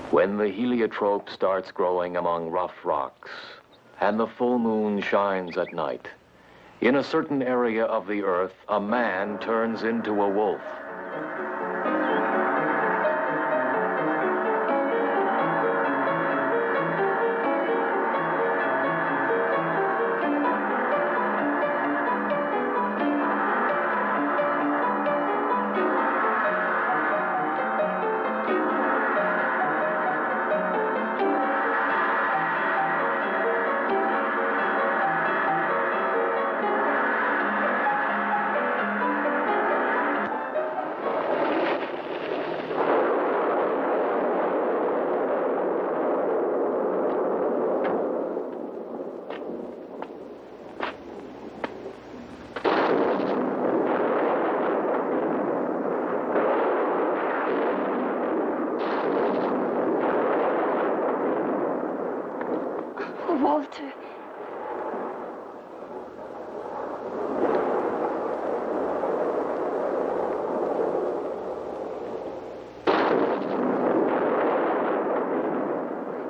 When the heliotrope starts growing among rough rocks, and the full moon shines at night, in a certain area of the earth, a man turns into a wolf. Walter. It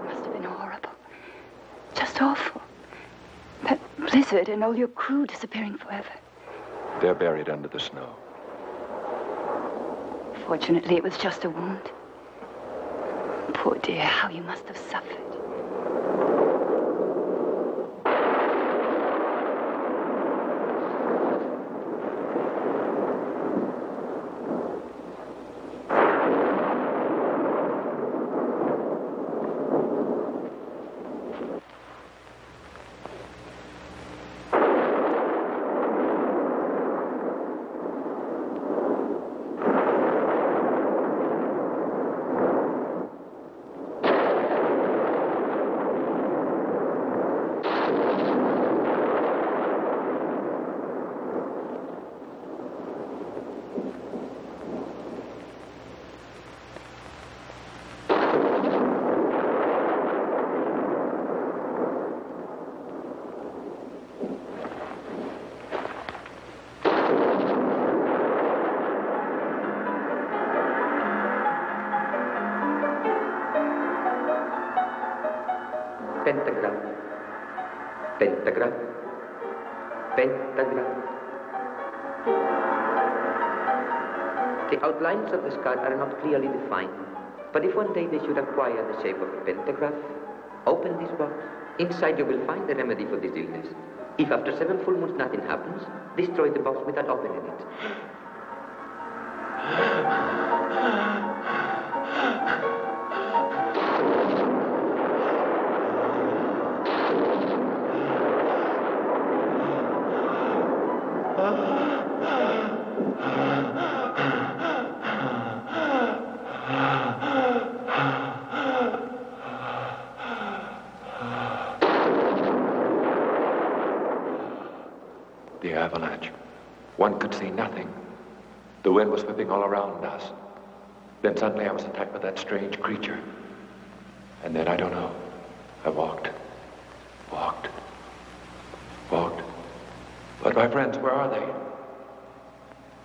must have been horrible. Just awful. That blizzard and all your crew disappearing forever. They're buried under the snow. Fortunately, it was just a wound. Poor dear, how you must have suffered. Pentagram, pentagram, pentagram. The outlines of the skull are not clearly defined, but if one day they should acquire the shape of a pentagram, open this box. Inside you will find the remedy for this illness. If after 7 full moons nothing happens, destroy the box without opening it. The avalanche. One could see nothing. The wind was whipping all around us. Then suddenly I was attacked by that strange creature. And then I don't know. I walked. But my friends, where are they?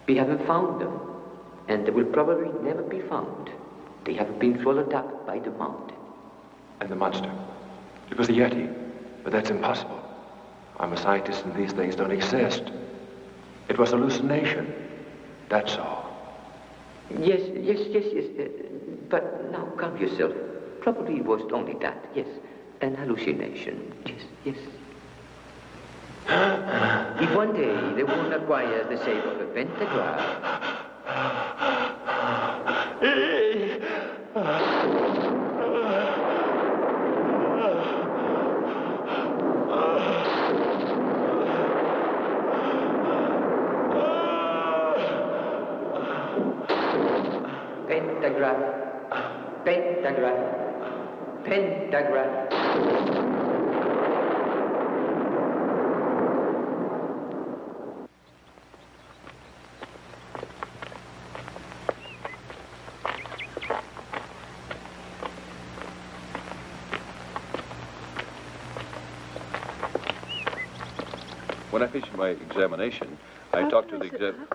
We haven't found them, and they will probably never be found. They have been swallowed up by the mountain. And the monster? It was a Yeti, but that's impossible. I'm a scientist and these things don't exist. It was hallucination. That's all. Yes. But now calm yourself. Probably it was only that, yes. An hallucination, yes. If one day the wound acquires the shape of a pentagram, pentagram. When I finished my examination, I talked to the examiner.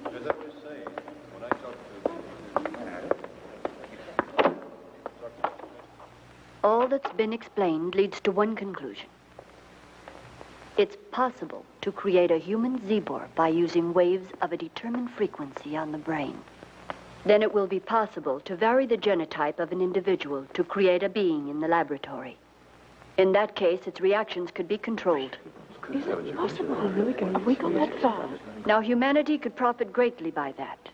As I was saying, when I talked to All that's been explained leads to one conclusion. It's possible to create a human Zebor by using waves of a determined frequency on the brain. Then it will be possible to vary the genotype of an individual to create a being in the laboratory. In that case, its reactions could be controlled. Is it possible we're really going to wiggle that far? Now, humanity could profit greatly by that,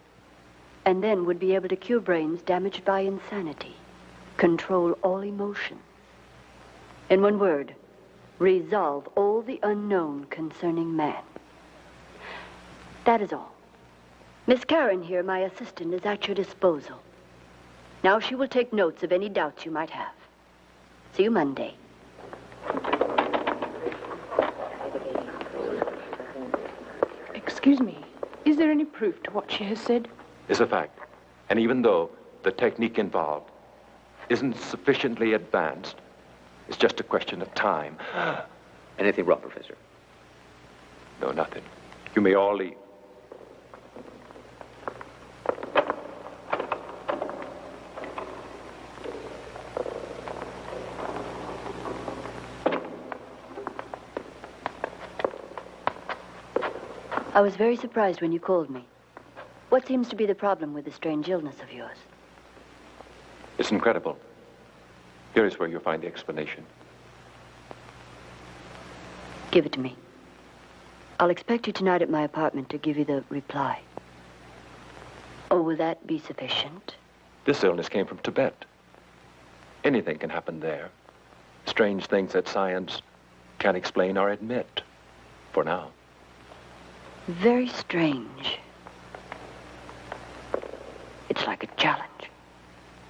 and then would be able to cure brains damaged by insanity, control all emotions. In one word, resolve all the unknown concerning man. That is all. Miss Karen here, my assistant, is at your disposal. Now she will take notes of any doubts you might have. See you Monday. Excuse me, is there any proof to what she has said? It's a fact. And even though the technique involved isn't sufficiently advanced, it's just a question of time. Anything wrong, Professor? No, nothing. You may all leave. I was very surprised when you called me. What seems to be the problem with the strange illness of yours? It's incredible. Here is where you'll find the explanation. Give it to me. I'll expect you tonight at my apartment to give you the reply. Oh, will that be sufficient? This illness came from Tibet. Anything can happen there. Strange things that science can't explain or admit. For now. Very strange. It's like a challenge.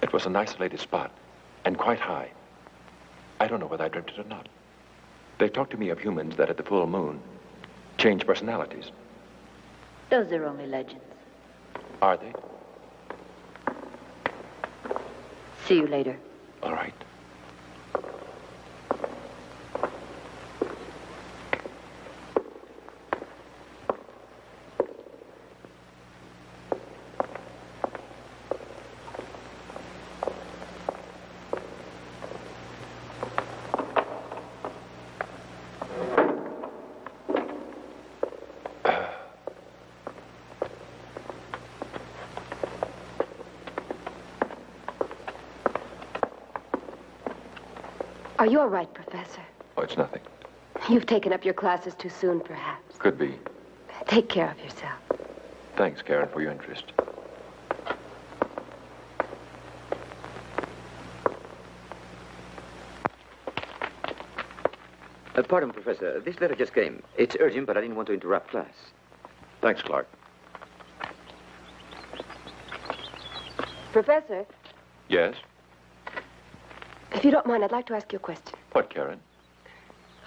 It was an isolated spot, and quite high. I don't know whether I dreamt it or not. They talked to me of humans that at the full moon change personalities. Those are only legends. Are they? See you later. All right. Are you all right, Professor? Oh, it's nothing. You've taken up your classes too soon, perhaps. Could be. Take care of yourself. Thanks, Karen, for your interest. Pardon, Professor. This letter just came. It's urgent, but I didn't want to interrupt class. Thanks, Clark. Professor, Yes? if you don't mind, I'd like to ask you a question. What, Karen?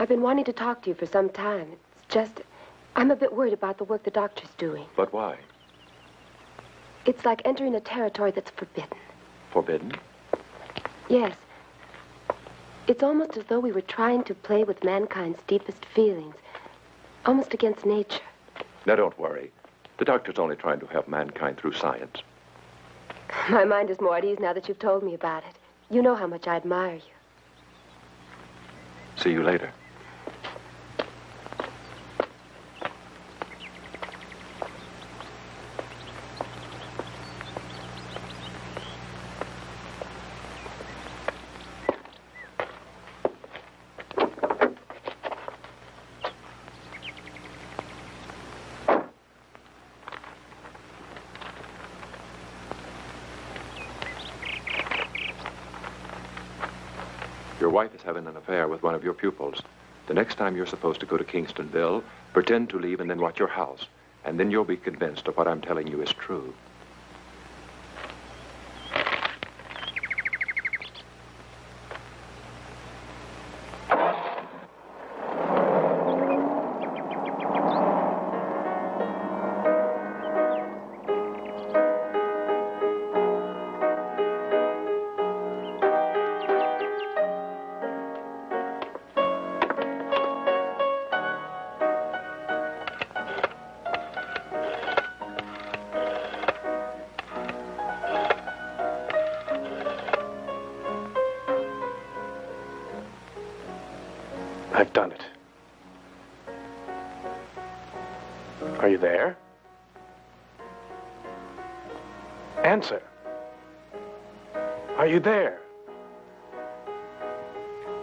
I've been wanting to talk to you for some time. It's just, I'm a bit worried about the work the doctor's doing. But why? It's like entering a territory that's forbidden. Forbidden? Yes. It's almost as though we were trying to play with mankind's deepest feelings, almost against nature. Now, don't worry. The doctor's only trying to help mankind through science. My mind is more at ease now that you've told me about it. You know how much I admire you. See you later. Your wife is having an affair with one of your pupils. The next time you're supposed to go to Kingstonville, pretend to leave and then watch your house. And then you'll be convinced of what I'm telling you is true. I've done it. Are you there? Answer. Are you there?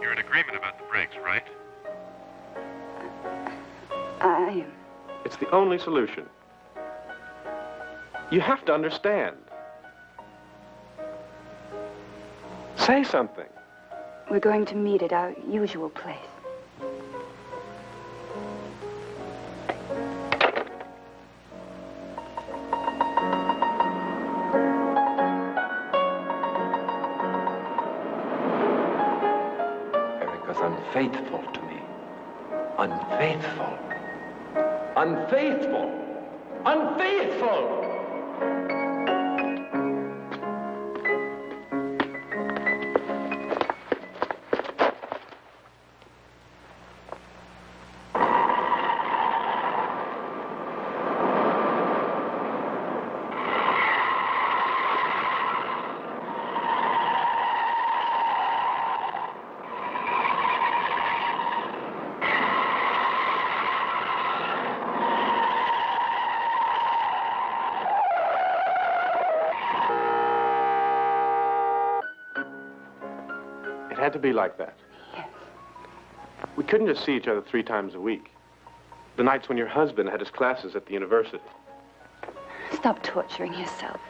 You're in agreement about the brakes, right? I am. It's the only solution. You have to understand. Say something. We're going to meet at our usual place. Unfaithful to me. Unfaithful. Unfaithful. Unfaithful! It had to be like that. Yes. We couldn't just see each other 3 times a week. The nights when your husband had his classes at the university. Stop torturing yourself.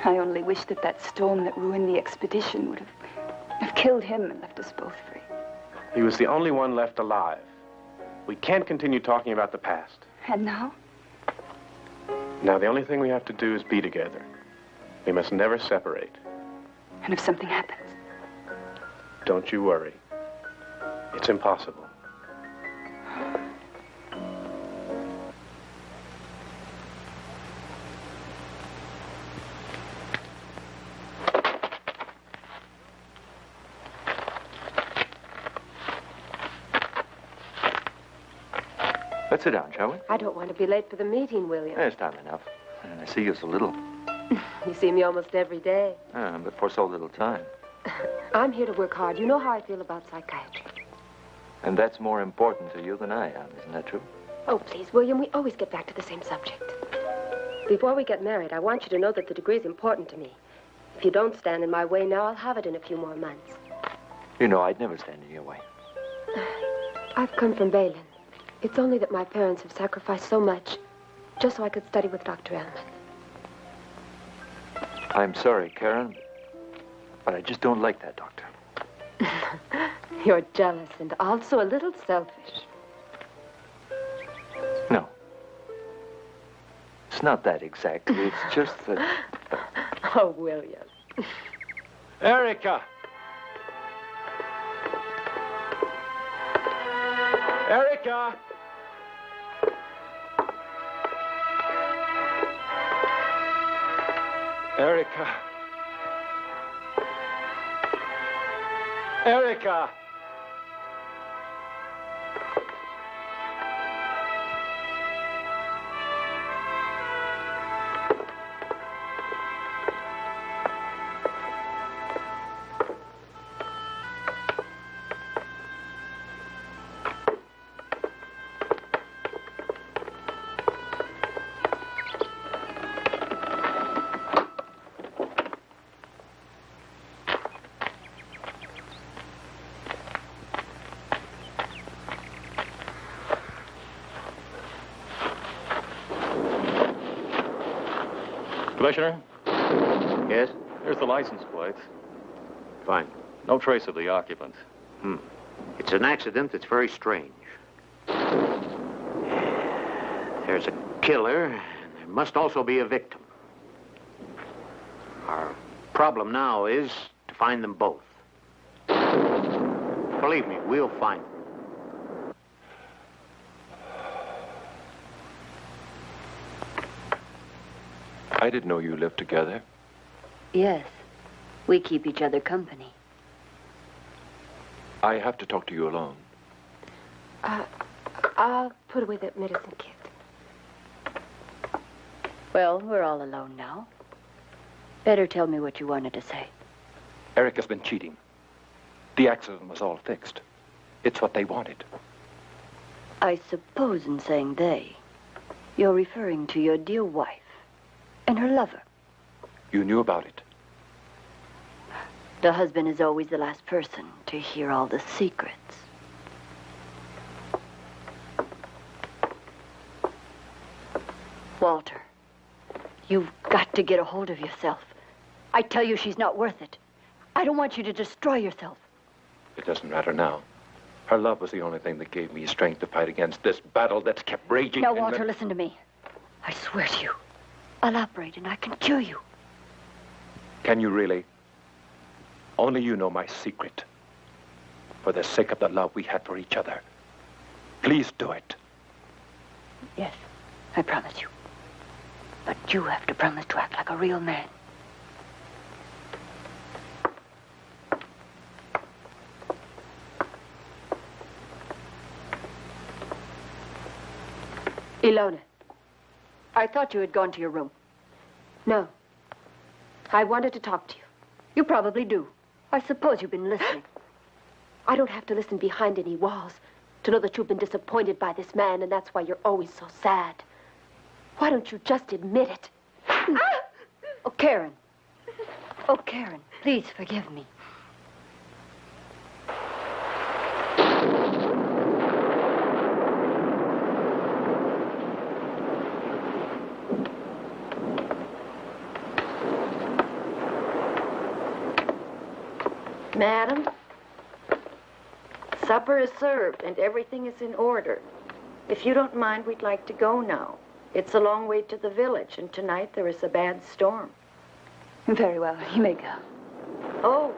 I only wish that that storm that ruined the expedition would have killed him and left us both free. He was the only one left alive. We can't continue talking about the past. And now? Now, the only thing we have to do is be together. We must never separate. And if something happens? Don't you worry. It's impossible. Let's sit down, shall we? I don't want to be late for the meeting, William. There's time enough. And I see you so little. You see me almost every day. But for so little time. I'm here to work hard. You know how I feel about psychiatry. And that's more important to you than I am, isn't that true? Oh, please, William, we always get back to the same subject. Before we get married, I want you to know that the degree is important to me. If you don't stand in my way now, I'll have it in a few more months. You know, I'd never stand in your way. I've come from Balin. It's only that my parents have sacrificed so much just so I could study with Dr. Ellman. I'm sorry, Karen, but I just don't like that doctor. You're jealous and also a little selfish. No. It's not that exactly. It's just that... Oh, William. Erica! Erica! Erica! Erica! Commissioner? Yes? Here's the license plates. Fine. No trace of the occupant. It's an accident that's very strange. There's a killer, and there must also be a victim. Our problem now is to find them both. Believe me, we'll find them. I didn't know you lived together. Yes. We keep each other company. I have to talk to you alone. I'll put away that medicine kit. Well, we're all alone now. Better tell me what you wanted to say. Eric has been cheating. The accident was all fixed. It's what they wanted. I suppose in saying they, you're referring to your dear wife and her lover. You knew about it. The husband is always the last person to hear all the secrets. Walter, you've got to get a hold of yourself. I tell you she's not worth it. I don't want you to destroy yourself. It doesn't matter now. Her love was the only thing that gave me strength to fight against this battle that's kept raging. Now, Walter, listen to me. I swear to you, I'll operate and I can cure you. Can you really? Only you know my secret. For the sake of the love we had for each other. Please do it. Yes, I promise you. But you have to promise to act like a real man. Ilona, I thought you had gone to your room. No. I wanted to talk to you. You probably do. I suppose you've been listening. I don't have to listen behind any walls to know that you've been disappointed by this man, and that's why you're always so sad. Why don't you just admit it? Oh, Karen. Oh, Karen, please forgive me. Madam, supper is served and everything is in order. If you don't mind, we'd like to go now. It's a long way to the village, and tonight there is a bad storm. Very well, you may go. Oh,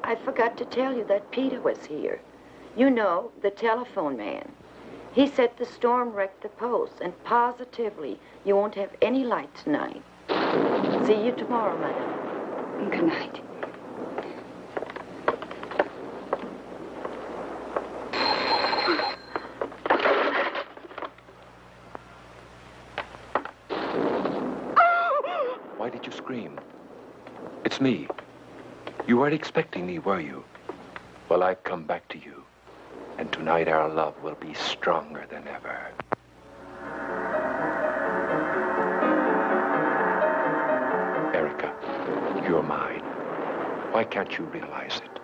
I forgot to tell you that Peter was here. You know, the telephone man. He said the storm wrecked the post, and positively you won't have any light tonight. See you tomorrow, madam. Good night. Why did you scream? It's me. You weren't expecting me, were you? Well, I've come back to you. And tonight our love will be stronger than ever. Erica, you're mine. Why can't you realize it?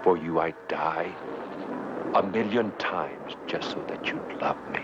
For you, I'd die 1,000,000 times just so that you'd love me.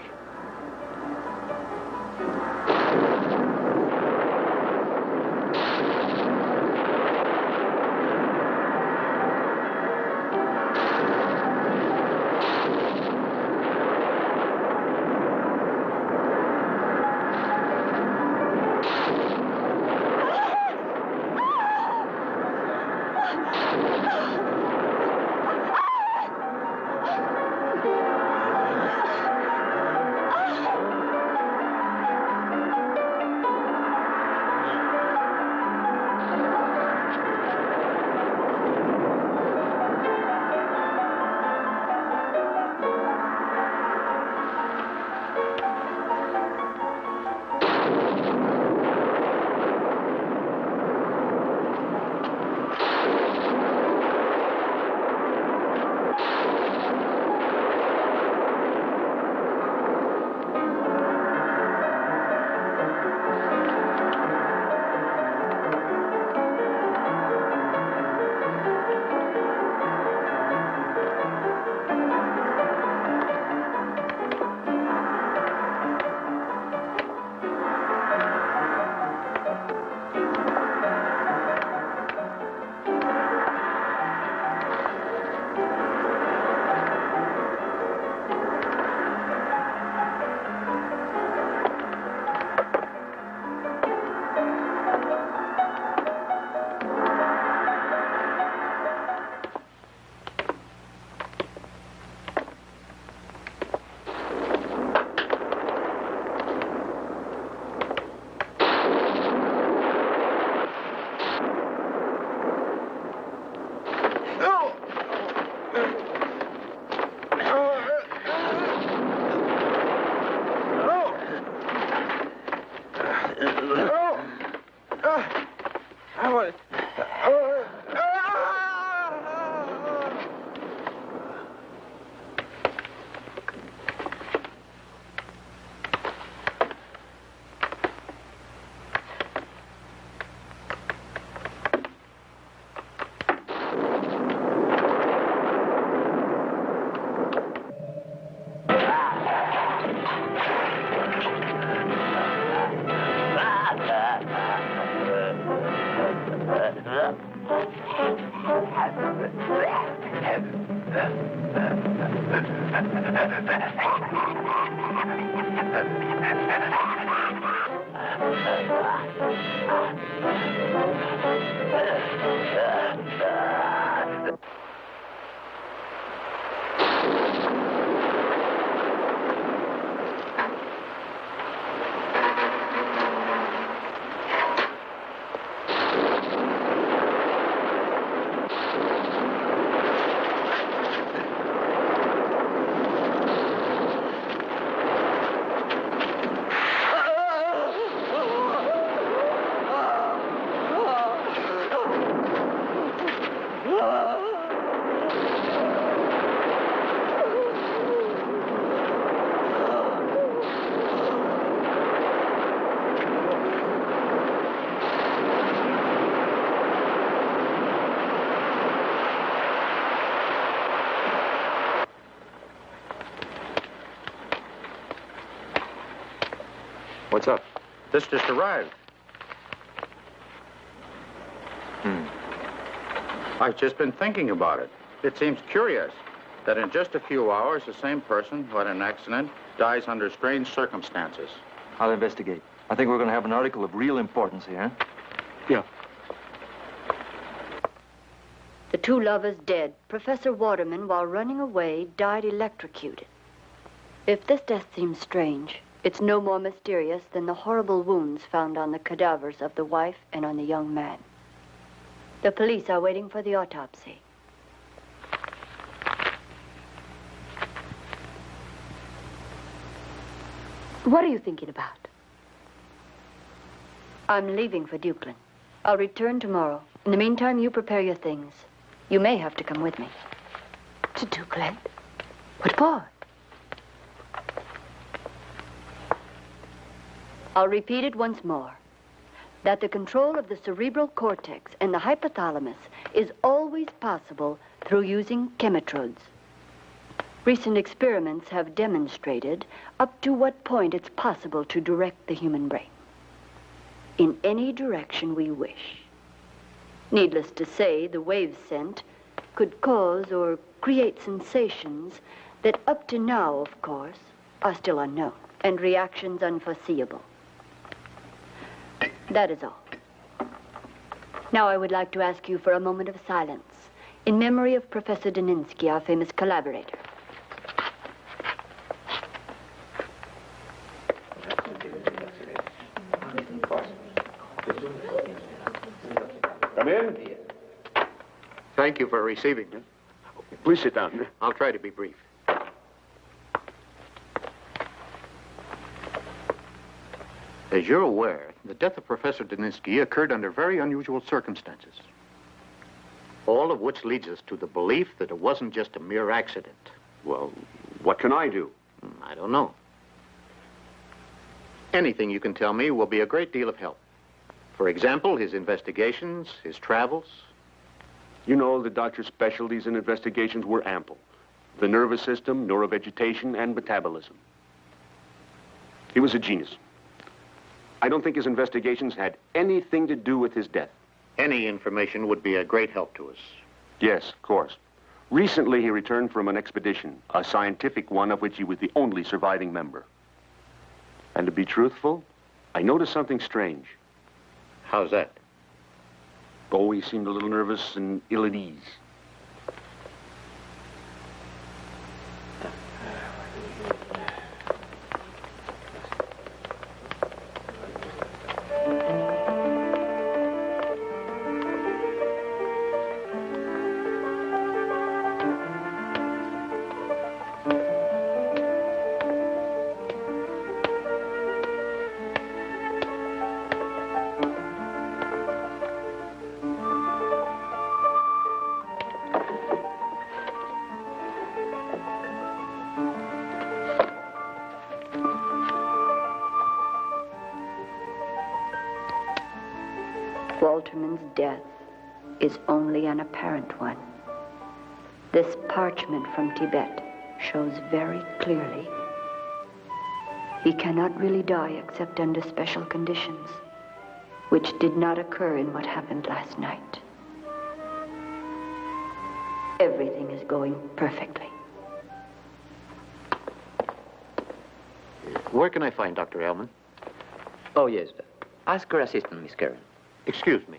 What's up? This just arrived. I've just been thinking about it. It seems curious that in just a few hours, the same person who had an accident dies under strange circumstances. I'll investigate. I think we're going to have an article of real importance here. Yeah. The two lovers dead. Professor Waterman, while running away, died electrocuted. If this death seems strange, it's no more mysterious than the horrible wounds found on the cadavers of the wife and on the young man. The police are waiting for the autopsy. What are you thinking about? I'm leaving for Dukeland. I'll return tomorrow. In the meantime, you prepare your things. You may have to come with me. To Dukeland? What for? I'll repeat it once more. That the control of the cerebral cortex and the hypothalamus is always possible through using chemitrodes. Recent experiments have demonstrated up to what point it's possible to direct the human brain in any direction we wish. Needless to say, the waves sent could cause or create sensations that up to now, of course, are still unknown and reactions unforeseeable. That is all. Now I would like to ask you for a moment of silence in memory of Professor Daninsky, our famous collaborator. Come in. Thank you for receiving me. Please sit down. I'll try to be brief. As you're aware, the death of Professor Daninsky occurred under very unusual circumstances. All of which leads us to the belief that it wasn't just a mere accident. Well, what can I do? I don't know. Anything you can tell me will be a great deal of help. For example, his investigations, his travels. You know, the doctor's specialties and investigations were ample. The nervous system, neurovegetation, and metabolism. He was a genius. I don't think his investigations had anything to do with his death. Any information would be a great help to us. Yes, of course. Recently, he returned from an expedition, a scientific one of which he was the only surviving member. And to be truthful, I noticed something strange. How's that? Oh, he seemed a little nervous and ill at ease. Walterman's death is only an apparent one. This parchment from Tibet shows very clearly he cannot really die except under special conditions, which did not occur in what happened last night. Everything is going perfectly. Where can I find Dr. Ellman? Oh, yes. Ask her assistant, Miss Karen. Excuse me.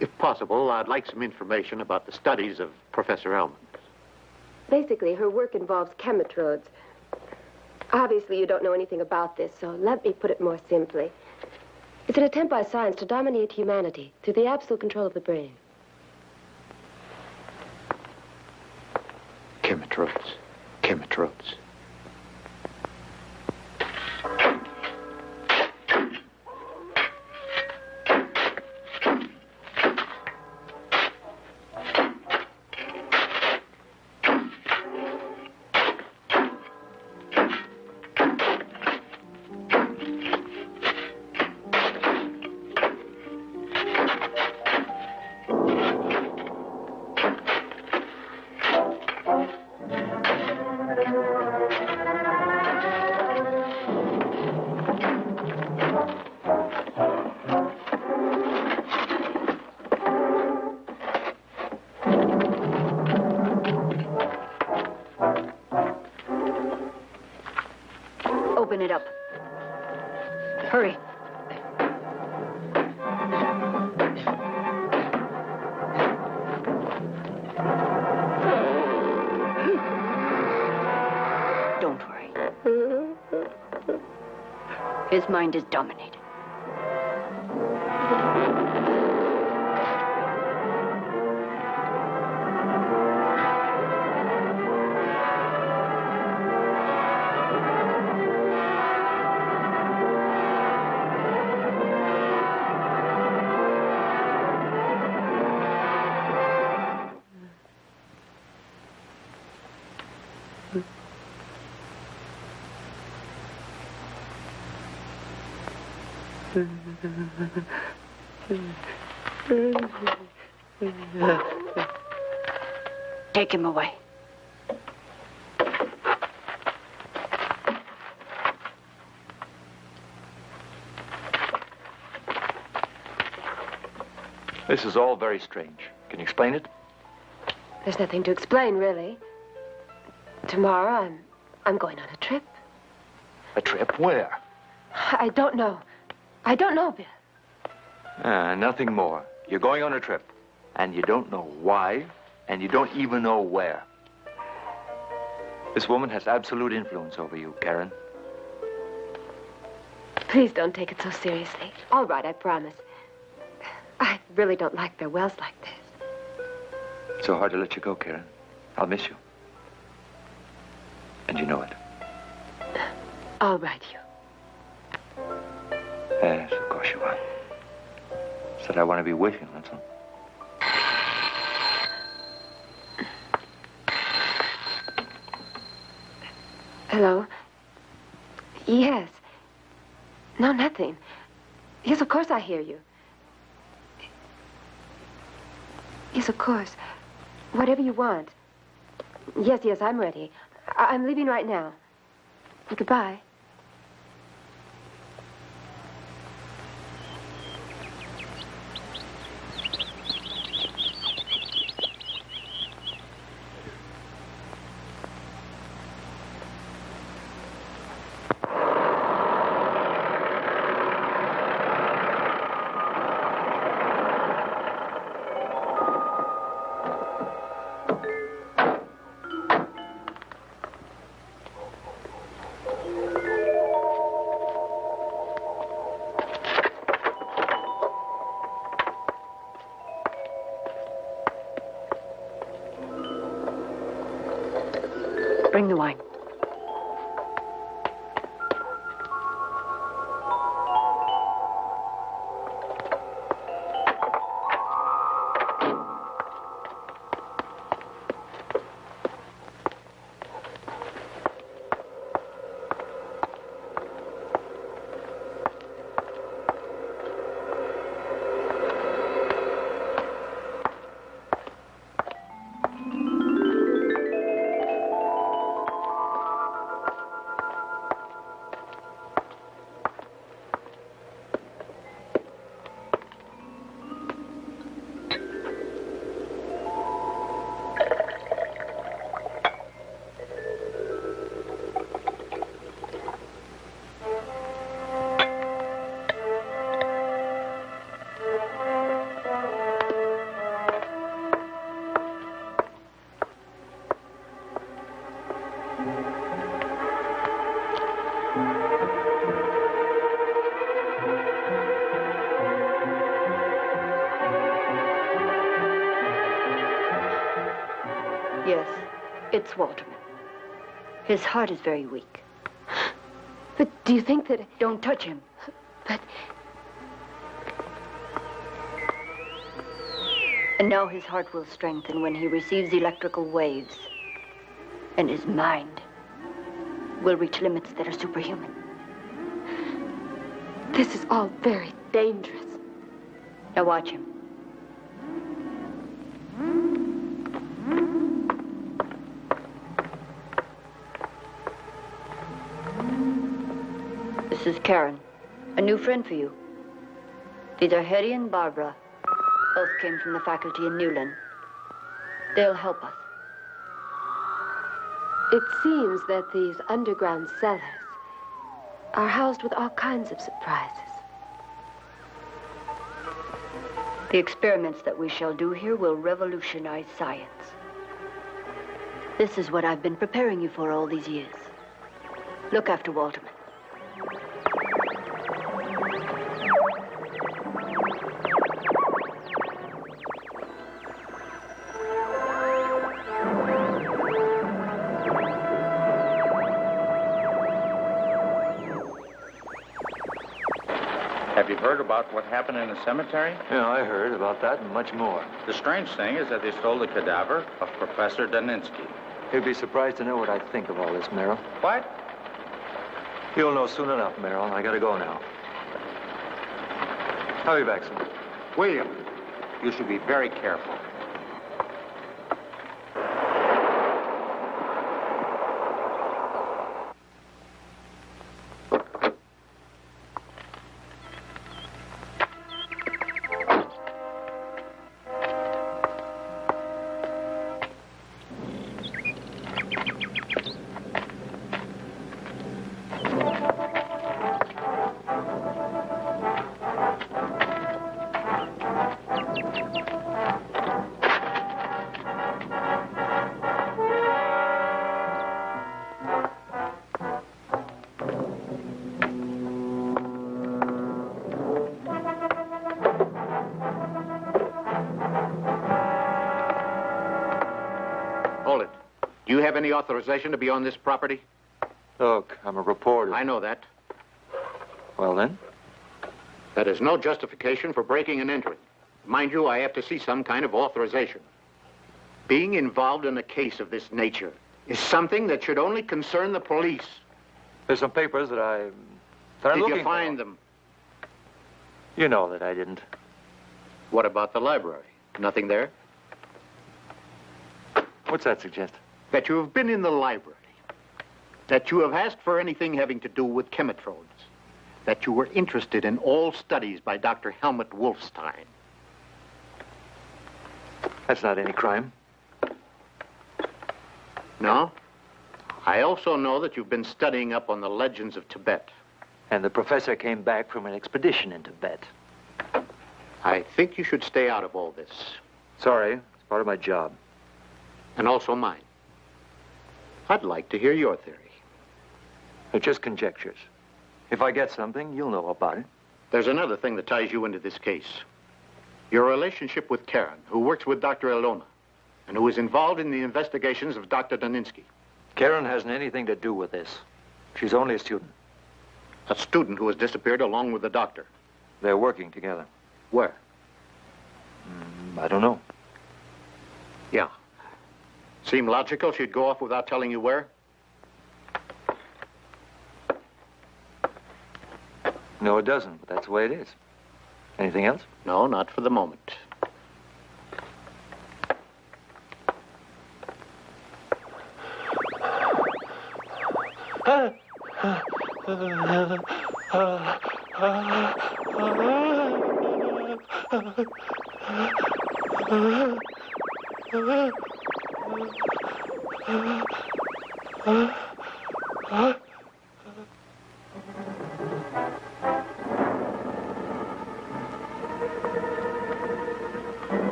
If possible, I'd like some information about the studies of Professor Elman. Basically, her work involves chemitrodes. Obviously, you don't know anything about this, so let me put it more simply. It's an attempt by science to dominate humanity through the absolute control of the brain. Chemitrodes. Chemitrodes. Open it up. Hurry. Don't worry. His mind is dominated. Take him away. This is all very strange. Can you explain it? There's nothing to explain, really. Tomorrow, I'm going on a trip. A trip where? I don't know. I don't know, Bill. Nothing more. You're going on a trip, and you don't know why, and you don't even know where. This woman has absolute influence over you, Karen. Please don't take it so seriously. All right, I promise. I really don't like farewells like this. It's so hard to let you go, Karen. I'll miss you. And you know it. All right, you. Yes, of course you are. Said I want to be with you, that's all. Hello? Yes. No, nothing. Yes, of course I hear you. Yes, of course. Whatever you want. Yes, I'm ready. I'm leaving right now. Goodbye. Bring the wine. Yes, it's Waldimar. His heart is very weak. But do you think that... Don't touch him. But... And now his heart will strengthen when he receives electrical waves. And his mind will reach limits that are superhuman. This is all very dangerous. Now watch him. This is Karen, a new friend for you. These are Hetty and Barbara. Both came from the faculty in Newland. They'll help us. It seems that these underground cellars are housed with all kinds of surprises. The experiments that we shall do here will revolutionize science. This is what I've been preparing you for all these years. Look after Waldimar. Have you heard about what happened in the cemetery? Yeah, I heard about that and much more. The strange thing is that they stole the cadaver of Professor Daninsky. You'd be surprised to know what I think of all this, Merrill. What? You'll know soon enough, Merrill. I gotta go now. I'll be back soon. William, you should be very careful. Do you have any authorization to be on this property? Look, I'm a reporter. I know that. Well, then? That is no justification for breaking and entering. Mind you, I have to see some kind of authorization. Being involved in a case of this nature is something that should only concern the police. There's some papers that I'm Did you find them? You know that I didn't. What about the library? Nothing there? What's that suggest? That you have been in the library. That you have asked for anything having to do with chemitrodes. That you were interested in all studies by Dr. Helmut Wolfstein. That's not any crime. No? I also know that you've been studying up on the legends of Tibet. And the professor came back from an expedition in Tibet. I think you should stay out of all this. Sorry, it's part of my job. And also mine. I'd like to hear your theory. They're just conjectures. If I get something, you'll know about it. There's another thing that ties you into this case. Your relationship with Karen, who works with Dr. Ilona, and who is involved in the investigations of Dr. Daninsky. Karen hasn't anything to do with this. She's only a student. A student who has disappeared along with the doctor. They're working together. Where? I don't know. Yeah. Seem logical she'd go off without telling you where? No, it doesn't, but that's the way it is. Anything else? No, not for the moment.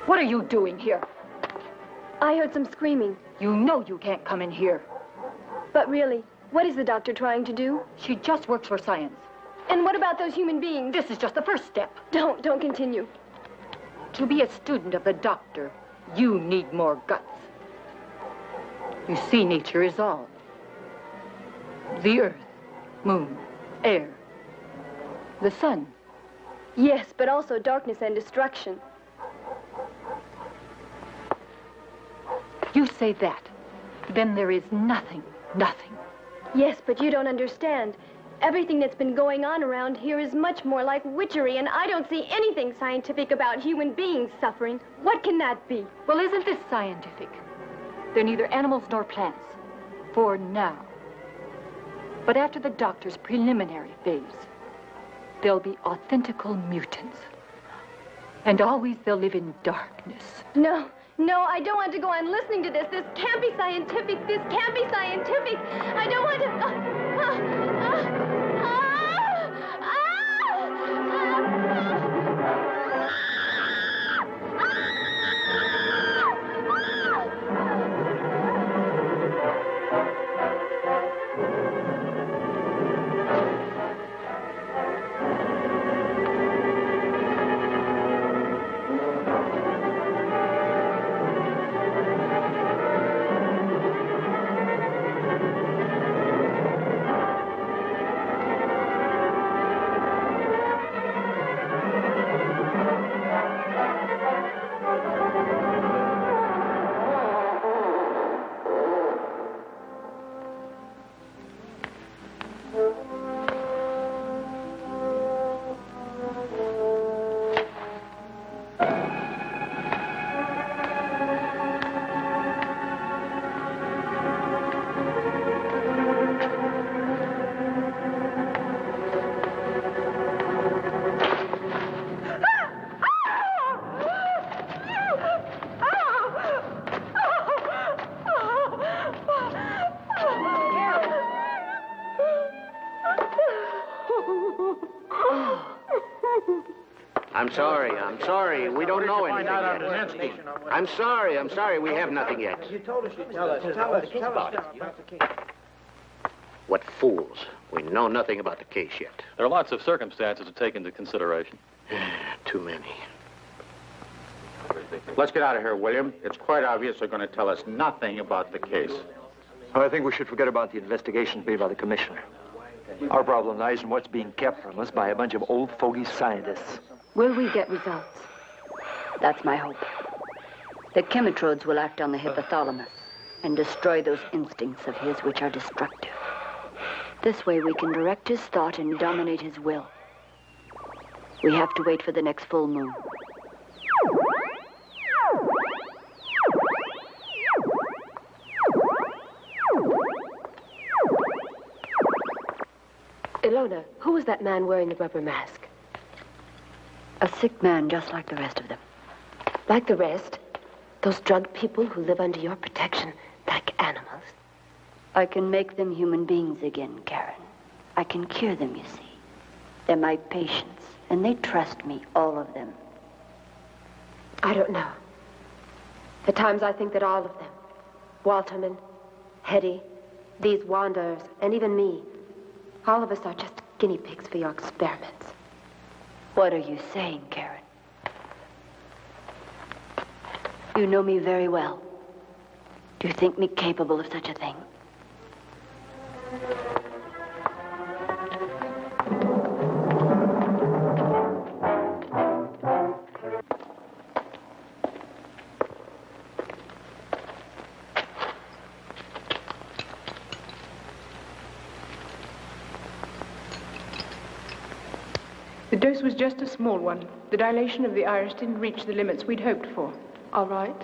What are you doing here? I heard some screaming. You know you can't come in here. But really, What is the doctor trying to do? She just works for science. And what about those human beings? This is just the first step. Don't continue. To be a student of the doctor, you need more guts. You see, nature is all. The earth, moon, air, the sun. Yes, but also darkness and destruction. You say that, then there is nothing. Yes, but you don't understand. Everything that's been going on around here is much more like witchery, and I don't see anything scientific about human beings suffering. What can that be? Well, isn't this scientific? They're neither animals nor plants. For now. But after the doctor's preliminary phase, they'll be authentical mutants. And always they'll live in darkness. No, I don't want to go on listening to this. This can't be scientific. This can't be scientific. I don't want to... I'm sorry. We don't know anything yet. I'm sorry. We have nothing yet. You told us you'd tell us. Tell us about the case. What fools. We know nothing about the case yet. There are lots of circumstances to take into consideration. Too many. Let's get out of here, William. It's quite obvious they're going to tell us nothing about the case. I think we should forget about the investigation made by the commissioner. Our problem lies in what's being kept from us by a bunch of old fogey scientists. Will we get results? That's my hope. The chemitrodes will act on the hypothalamus and destroy those instincts of his which are destructive. This way we can direct his thought and dominate his will. We have to wait for the next full moon. Ilona, who was that man wearing the rubber mask? A sick man just like the rest of them. Like the rest? Those drug people who live under your protection like animals? I can make them human beings again, Karen. I can cure them, you see. They're my patients, and they trust me, all of them. I don't know. At times I think that all of them, Waldimar, Hetty, these wanderers, and even me, all of us are just guinea pigs for your experiments. What are you saying, Karen? You know me very well. Do you think me capable of such a thing? The dose was just a small one. The dilation of the iris didn't reach the limits we'd hoped for. All right.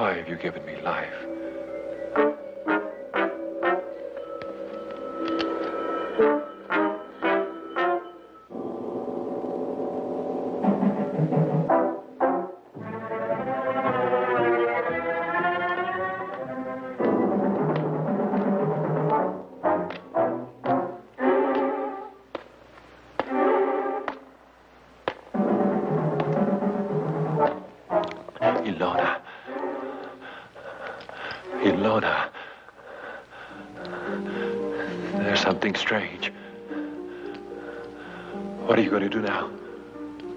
Why have you given me life? Ilona. There's something strange. What are you going to do now?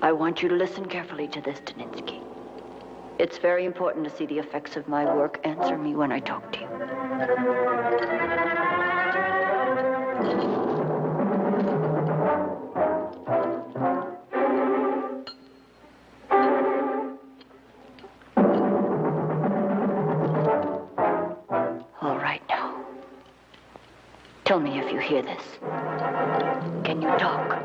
I want you to listen carefully to this, Daninsky. It's very important to see the effects of my work. Answer me when I talk to you. All right now. Tell me if you hear this. Can you talk?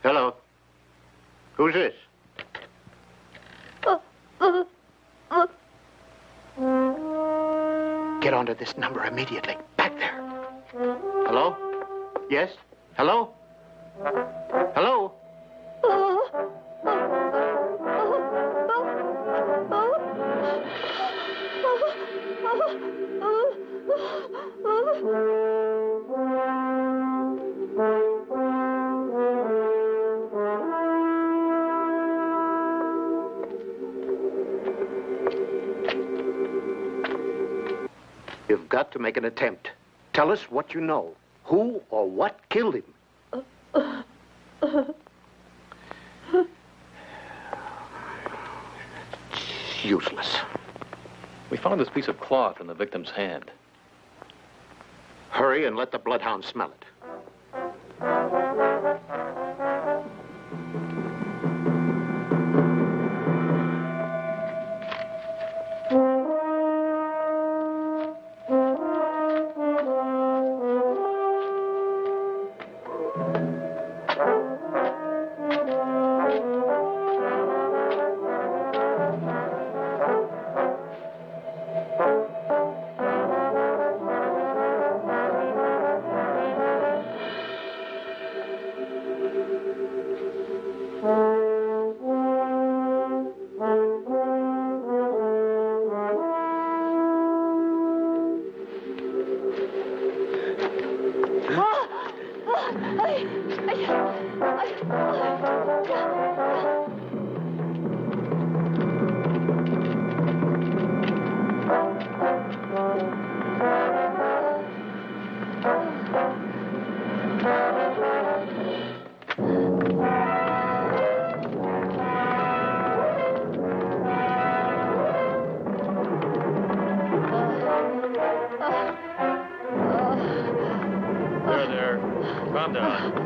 Hello. Who's this? Get onto this number immediately. Back there. Hello? Yes? Hello? Hello? You've got to make an attempt. Tell us what you know. Who or what killed him? It's useless. We found this piece of cloth in the victim's hand. Hurry and let the bloodhound smell it. Calm down.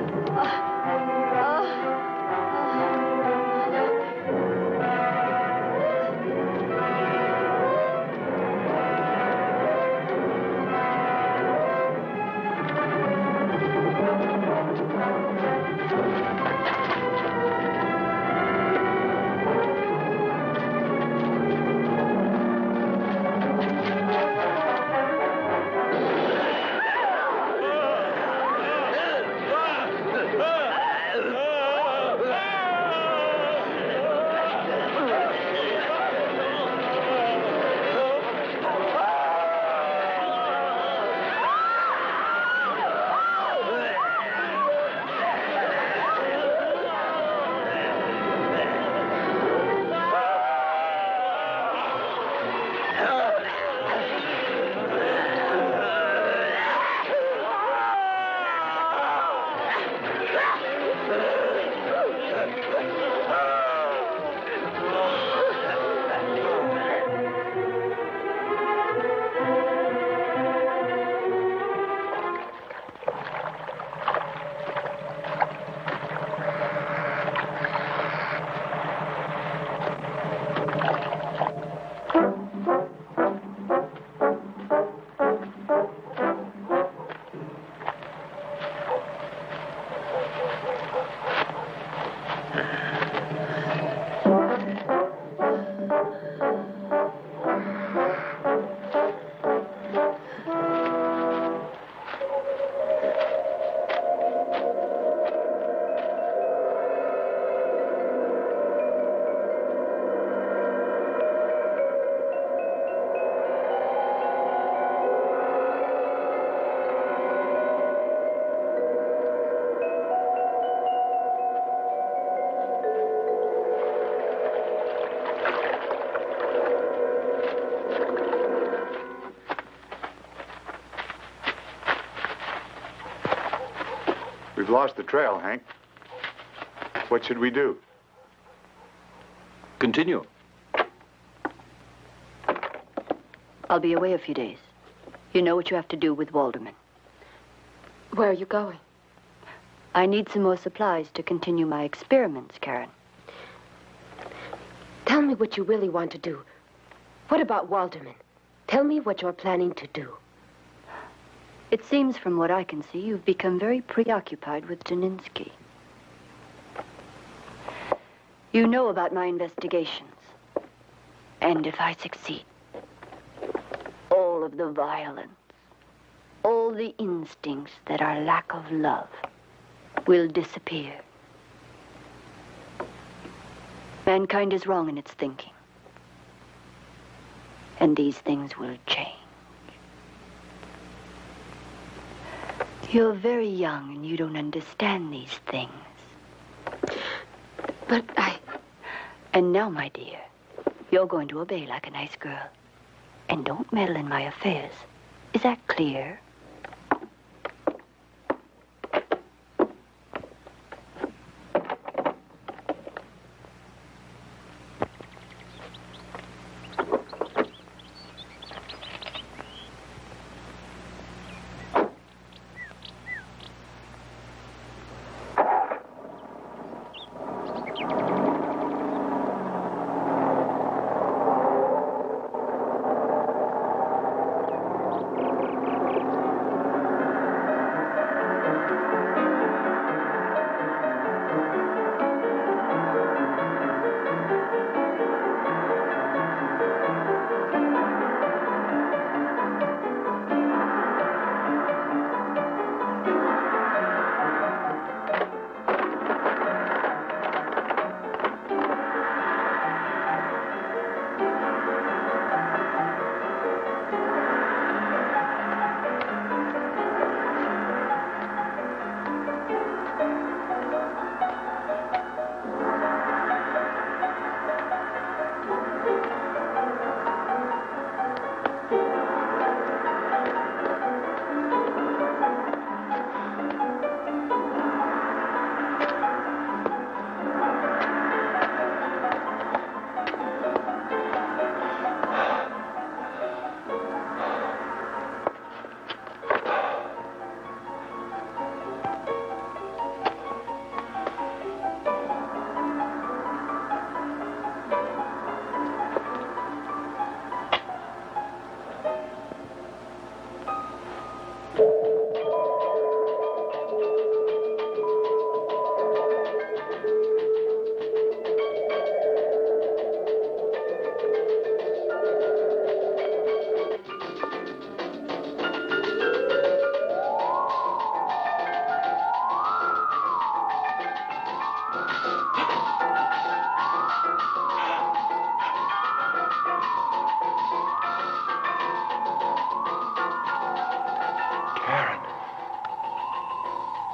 We've lost the trail, Hank. What should we do? Continue. I'll be away a few days. You know what you have to do with Waldimar. Where are you going? I need some more supplies to continue my experiments, Karen. Tell me what you really want to do. What about Waldimar? Tell me what you're planning to do. It seems from what I can see, you've become very preoccupied with Daninsky. You know about my investigations. And if I succeed, all of the violence, all the instincts that are lack of love will disappear. Mankind is wrong in its thinking. And these things will change. You're very young and you don't understand these things. But And now, my dear, you're going to obey like a nice girl. And don't meddle in my affairs. Is that clear?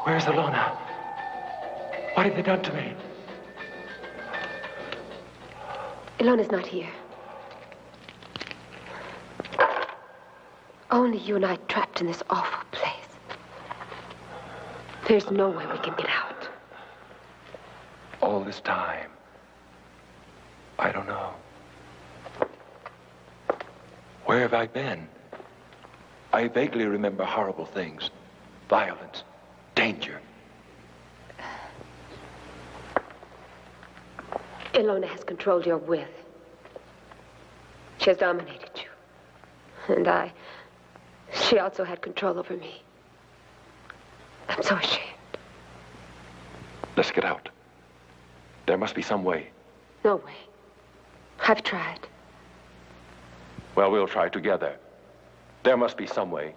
Where's Ilona? What have they done to me? Ilona's not here. Only you and I trapped in this awful place. There's no way we can get out. All this time, I don't know. Where have I been? I vaguely remember horrible things. Violence, danger. Ilona has controlled your will. She has dominated you. And she also had control over me. I'm so ashamed. Let's get out. There must be some way. No way. I've tried. Well, we'll try together. There must be some way.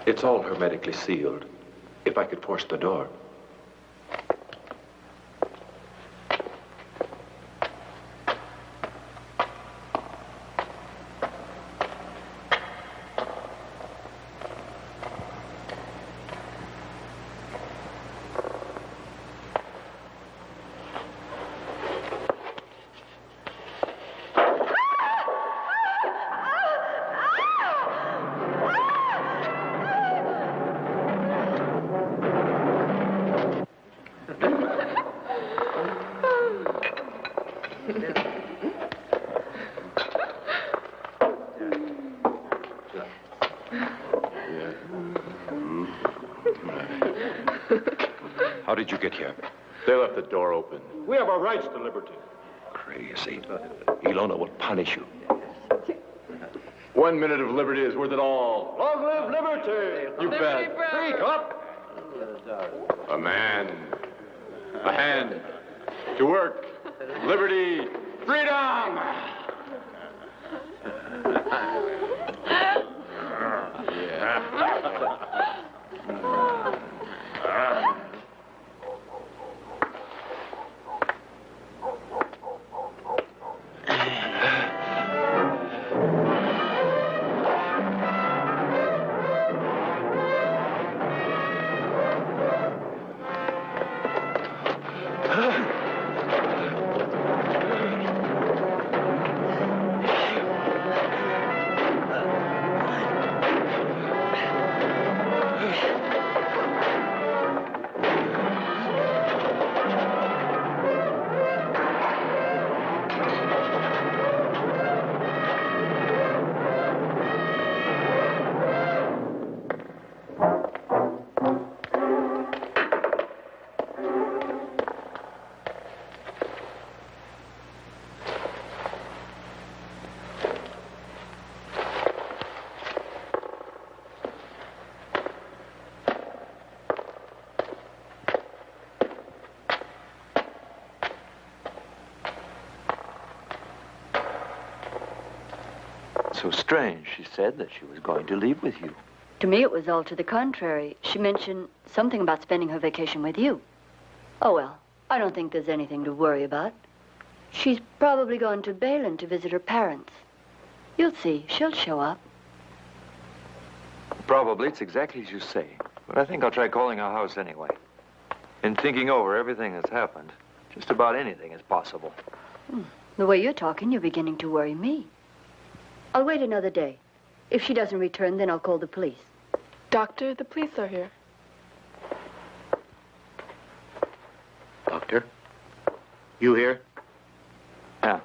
It's all hermetically sealed. If I could force the door. How did you get here? They left the door open. We have our rights to liberty. Crazy. Ilona will punish you. 1 minute of liberty is worth it all. Long live liberty! You bet. Speak up! A man. A hand. To work. Liberty. Freedom! So strange, she said that she was going to leave with you. To me, it was all to the contrary. She mentioned something about spending her vacation with you. Oh, well, I don't think there's anything to worry about. She's probably gone to Balin to visit her parents. You'll see, she'll show up. Probably, it's exactly as you say. But I think I'll try calling our house anyway. In thinking over everything that's happened, just about anything is possible. The way you're talking, you're beginning to worry me. I'll wait another day. If she doesn't return, then I'll call the police. Doctor, the police are here. Doctor? You here? Yeah.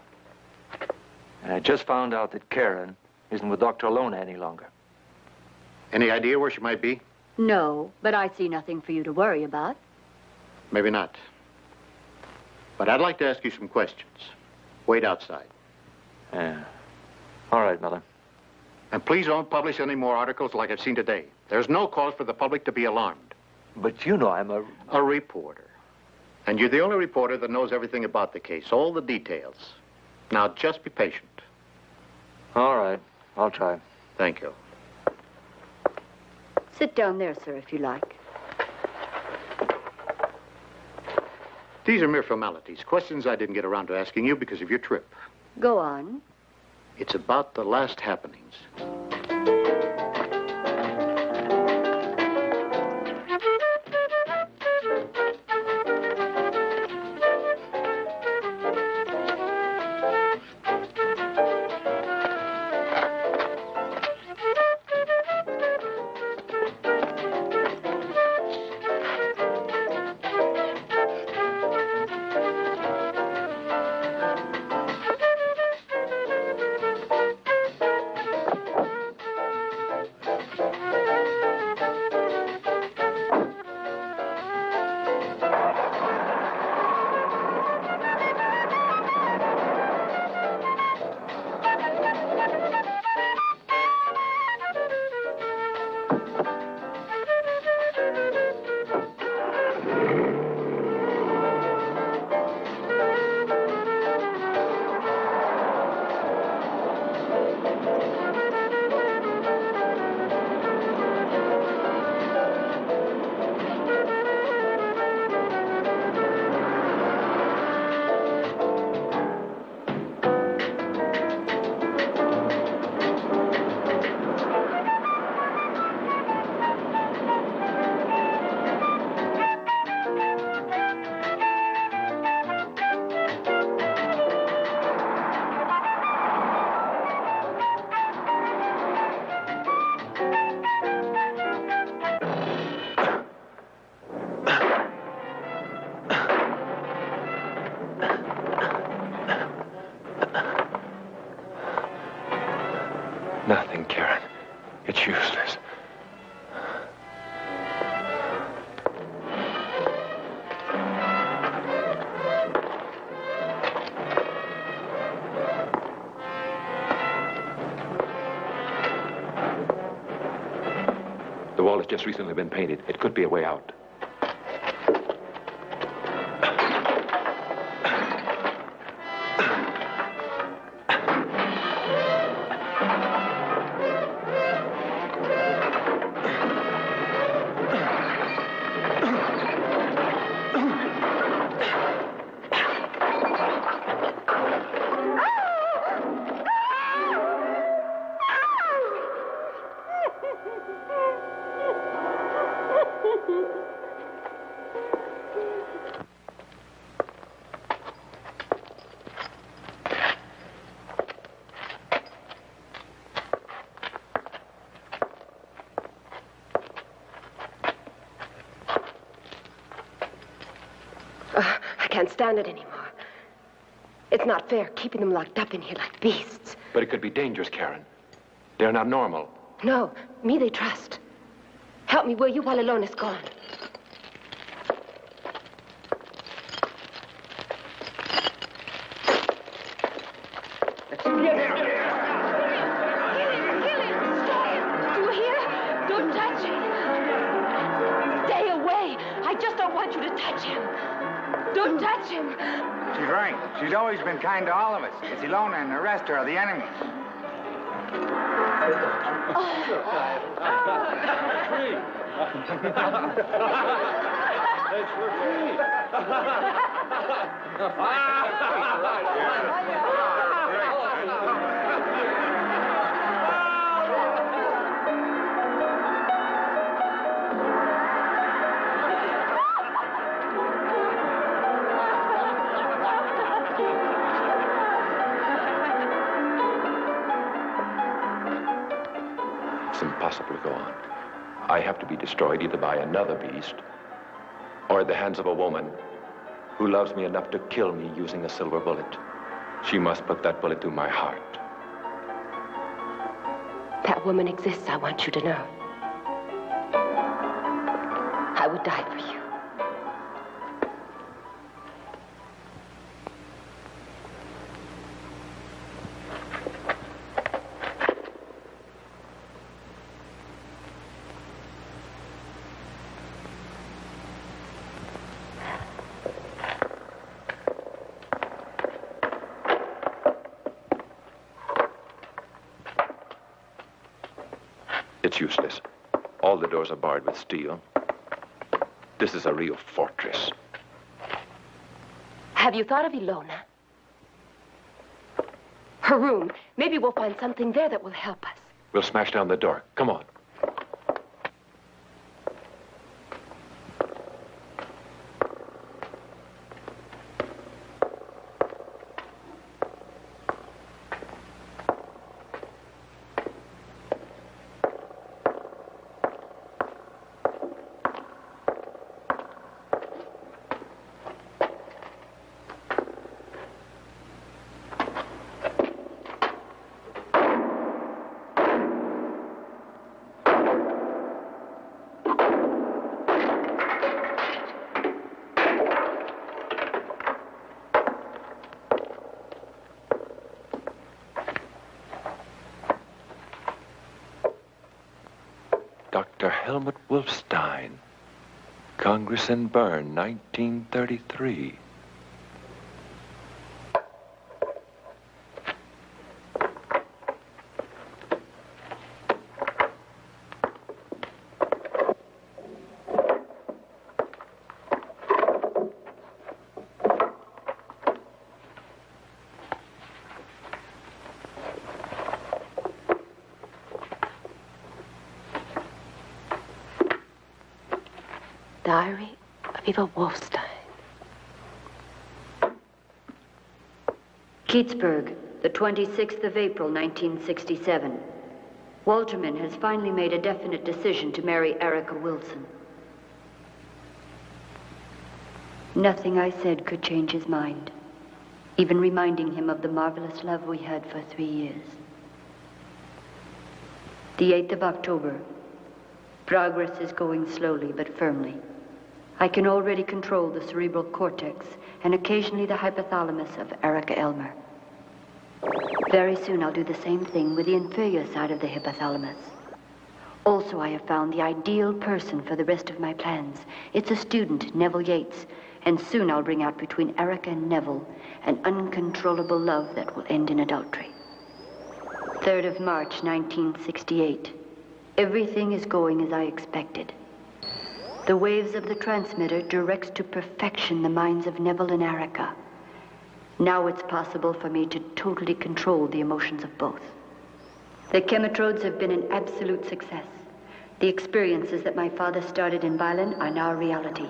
And I just found out that Karen isn't with Dr. Ilona any longer. Any idea where she might be? No, but I see nothing for you to worry about. Maybe not. But I'd like to ask you some questions. Wait outside. Yeah. All right, Mother. And please don't publish any more articles like I've seen today. There's no cause for the public to be alarmed. But you know I'm a reporter. And you're the only reporter that knows everything about the case, all the details. Now, just be patient. All right. I'll try. Thank you. Sit down there, sir, if you like. These are mere formalities, questions I didn't get around to asking you because of your trip. Go on. It's about the last happenings. Nothing, Karen. It's useless. The wall has just recently been painted. It could be a way out. I can't stand it anymore. It's not fair keeping them locked up in here like beasts. But it could be dangerous, Karen. They're not normal. No, me they trust. Help me, will you, while Alone is gone? She's right. She's always been kind to all of us. It's Ilona and the rest are the enemies. It's impossible to go on. I have to be destroyed either by another beast or at the hands of a woman who loves me enough to kill me using a silver bullet. She must put that bullet through my heart. That woman exists, I want you to know. I would die for you. It's useless. All the doors are barred with steel. This is a real fortress. Have you thought of Ilona? Her room. Maybe we'll find something there that will help us. We'll smash down the door. Come on. Dr. Helmut Wolfstein, Congress and Bern, 1933. Diary of Eva Wolfstein. Keatsburg, the 26th of April, 1967. Waldimar has finally made a definite decision to marry Erica Wilson. Nothing I said could change his mind, even reminding him of the marvelous love we had for 3 years. The 8th of October. Progress is going slowly but firmly. I can already control the cerebral cortex and occasionally the hypothalamus of Erica Elmer. Very soon I'll do the same thing with the inferior side of the hypothalamus. Also, I have found the ideal person for the rest of my plans. It's a student, Neville Yates, and soon I'll bring out between Erica and Neville an uncontrollable love that will end in adultery. 3rd of March, 1968. Everything is going as I expected. The waves of the transmitter directs to perfection the minds of Neville and Erica. Now it's possible for me to totally control the emotions of both. The chemitrodes have been an absolute success. The experiences that my father started in Violin are now reality.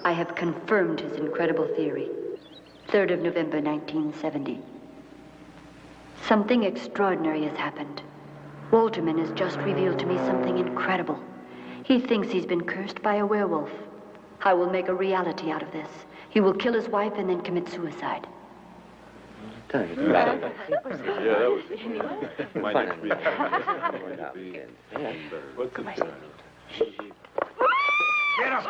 I have confirmed his incredible theory. 3rd of November, 1970. Something extraordinary has happened. Waldimar has just revealed to me something incredible. He thinks he's been cursed by a werewolf. I will make a reality out of this. He will kill his wife and then commit suicide. Yeah, that was my next meeting. What's it? Get up!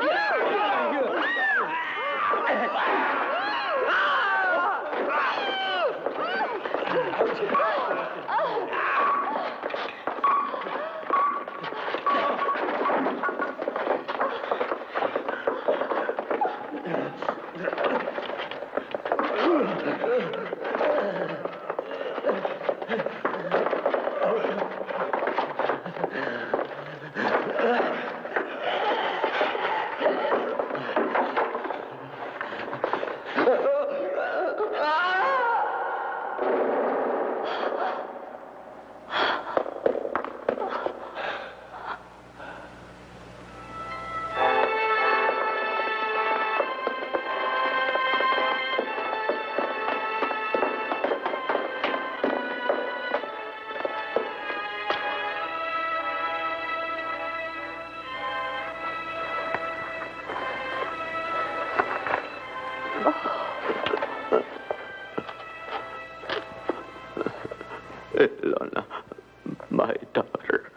Ilona, my daughter.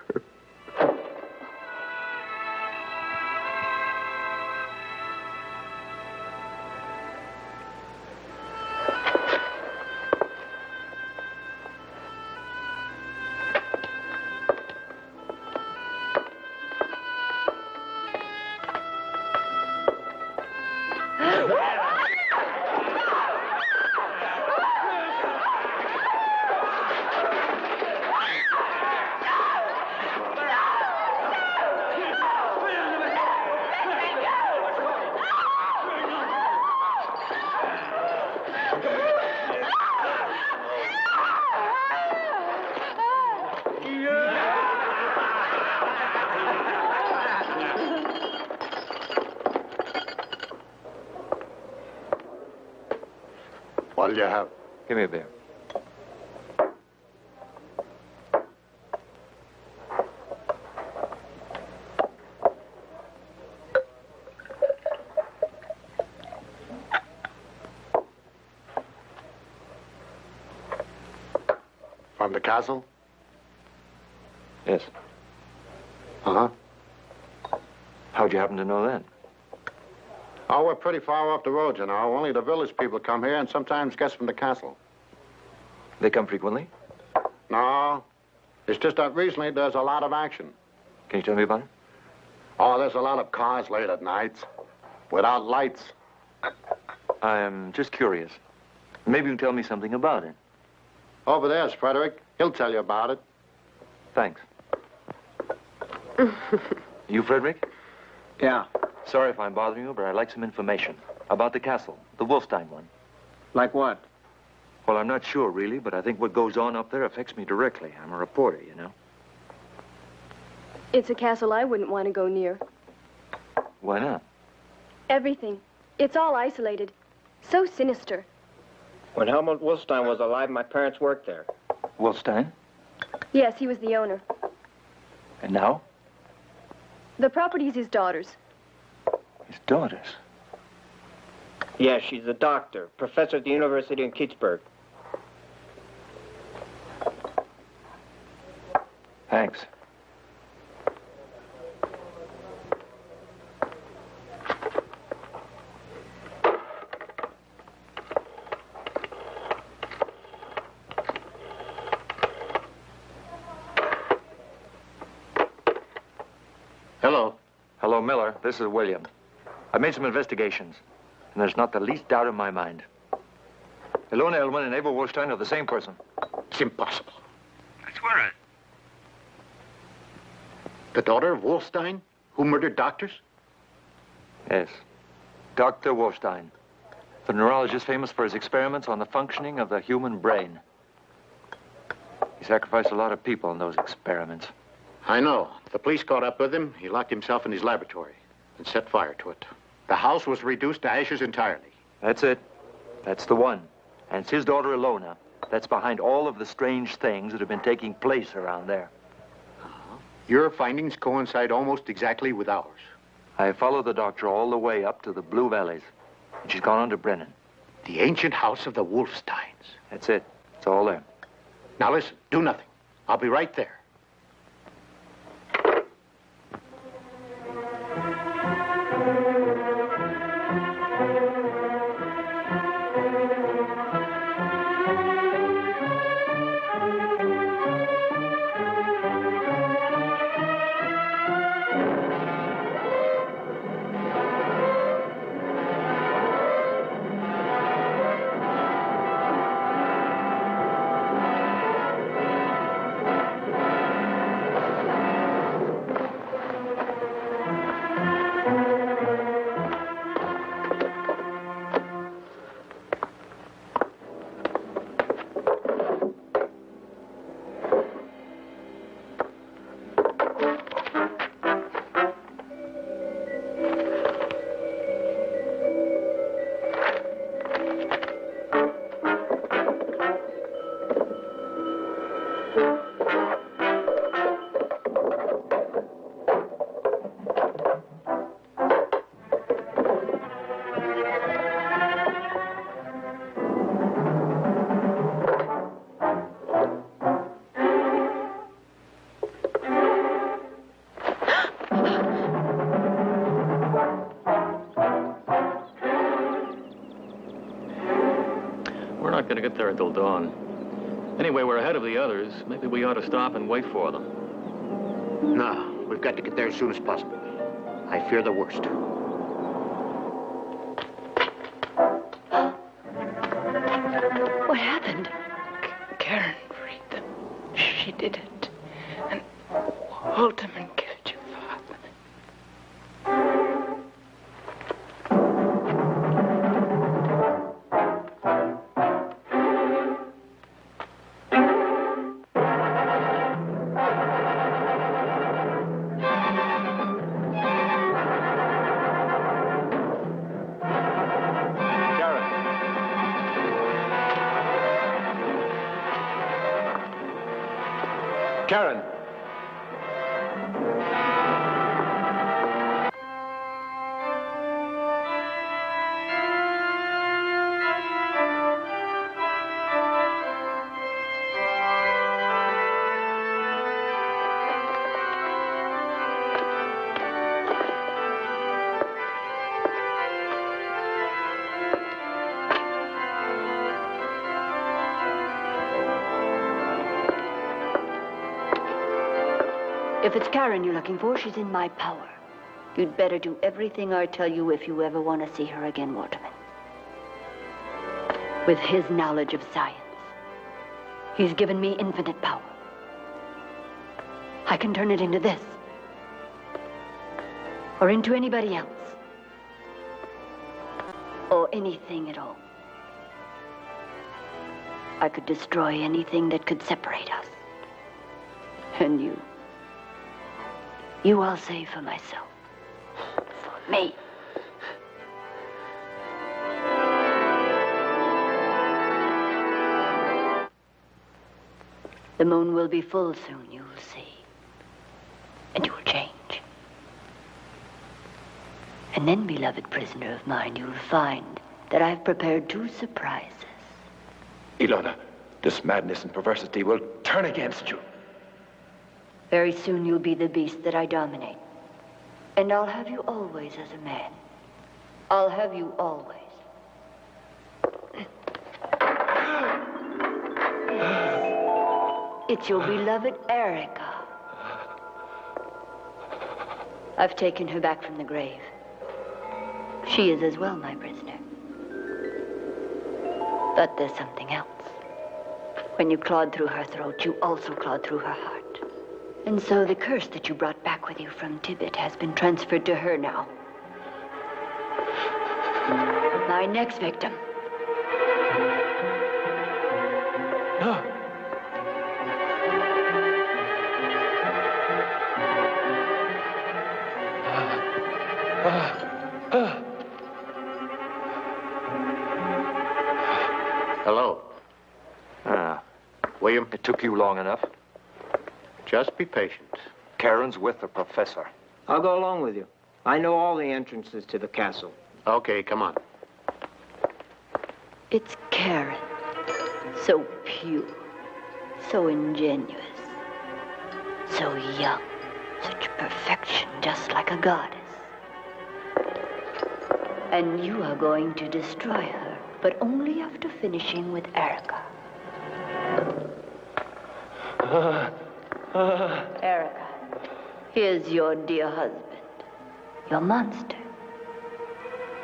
What'll you have? Give me a beer. From the castle? Yes. Uh-huh. How'd you happen to know that? Oh, we're pretty far off the road, you know. Only the village people come here and sometimes guests from the castle. They come frequently? No. It's just that recently there's a lot of action. Can you tell me about it? Oh, there's a lot of cars late at night without lights. I am just curious. Maybe you can tell me something about it. Over there's Frederick. He'll tell you about it. Thanks. You, Frederick? Yeah. Sorry if I'm bothering you, but I'd like some information about the castle, the Wolfstein one. Like what? Well, I'm not sure, really, but I think what goes on up there affects me directly. I'm a reporter, you know. It's a castle I wouldn't want to go near. Why not? Everything. It's all isolated. So sinister. When Helmut Wolfstein was alive, my parents worked there. Wolfstein? Yes, he was the owner. And now? The property's his daughter's. His daughter's? Yeah, she's a doctor, professor at the University in Keatsburg. Thanks. Hello. Hello, Miller. This is William. I've made some investigations, and there's not the least doubt in my mind. Ilona Elman and Eva Wolfstein are the same person. It's impossible. I swear it. The daughter of Wolfstein, who murdered doctors? Yes. Dr. Wolfstein, the neurologist famous for his experiments on the functioning of the human brain. He sacrificed a lot of people in those experiments. I know. The police caught up with him. He locked himself in his laboratory and set fire to it. The house was reduced to ashes entirely. That's it. That's the one. And it's his daughter, Ilona, that's behind all of the strange things that have been taking place around there. Your findings coincide almost exactly with ours. I followed the doctor all the way up to the Blue Valleys, and she's gone on to Brennan. The ancient house of the Wolfsteins. That's it. It's all there. Now listen, do nothing. I'll be right there. Not going to get there until dawn. Anyway, we're ahead of the others. Maybe we ought to stop and wait for them. No, we've got to get there as soon as possible. I fear the worst. What happened? Karen freed them. She did it. And Waldimar killed your father. Karen! If it's Karen you're looking for, she's in my power. You'd better do everything I tell you if you ever want to see her again, Waldimar. With his knowledge of science, he's given me infinite power. I can turn it into this. Or into anybody else. Or anything at all. I could destroy anything that could separate us. And you I'll save for myself. For me. The moon will be full soon, you'll see. And you'll change. And then, beloved prisoner of mine, you'll find that I've prepared 2 surprises. Ilona, this madness and perversity will turn against you. Very soon you'll be the beast that I dominate. And I'll have you always as a man. I'll have you always. It's your beloved Erica. I've taken her back from the grave. She is as well my prisoner. But there's something else. When you clawed through her throat, you also clawed through her heart. And so the curse that you brought back with you from Tibet has been transferred to her now. My next victim. No. Hello. William? It took you long enough. Just be patient. Karen's with the professor. I'll go along with you. I know all the entrances to the castle. Okay, come on. It's Karen. So pure. So ingenuous. So young. Such perfection, just like a goddess. And you are going to destroy her, but only after finishing with Erica. Erica, here's your dear husband, your monster,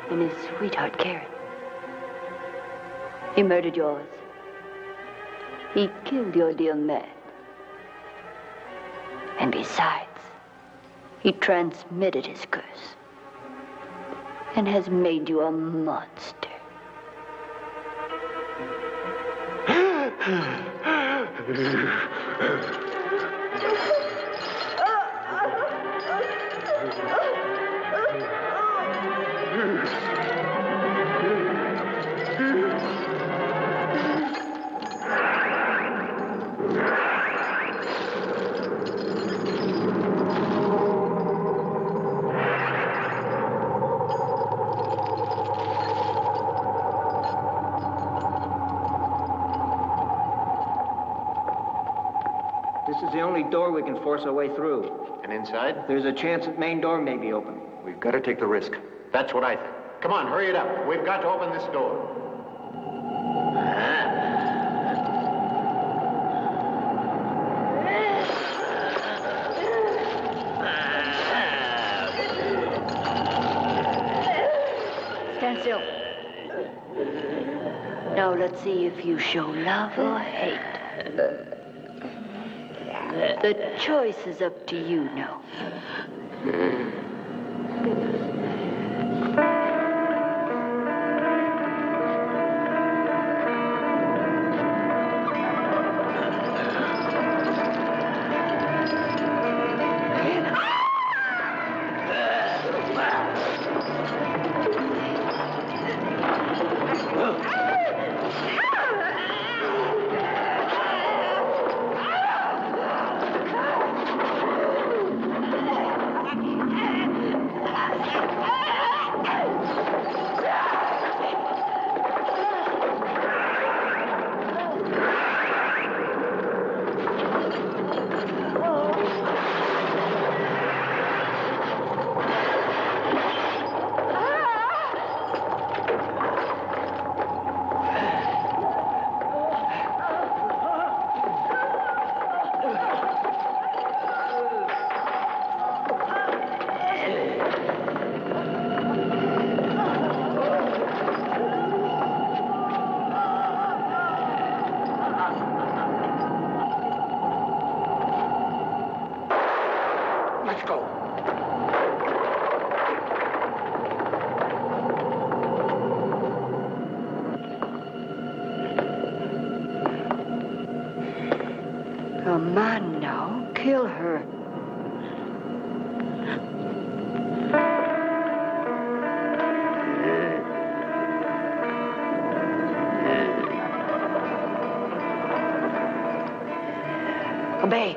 and his sweetheart, Karen. He murdered yours. He killed your dear man. And besides, he transmitted his curse and has made you a monster. This is the only door we can force our way through. And inside? There's a chance that main door may be open. We've got to take the risk. That's what I think. Come on, hurry it up. We've got to open this door. Stand still. Now let's see if you show love or hate. The choice is up to you now. Let's go. Come on now, kill her. Obey.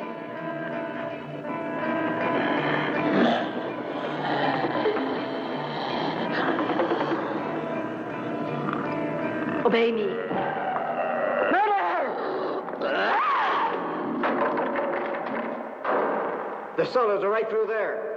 Obey me. The cellars are right through there.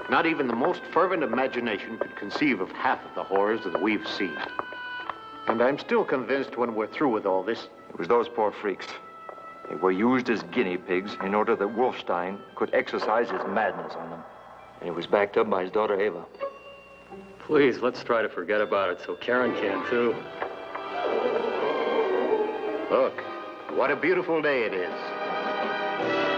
Not even the most fervent imagination could conceive of half of the horrors that we've seen. And I'm still convinced when we're through with all this... It was those poor freaks. They were used as guinea pigs in order that Wolfstein could exercise his madness on them. And it was backed up by his daughter, Ava. Please, let's try to forget about it so Karen can, too. Look, what a beautiful day it is.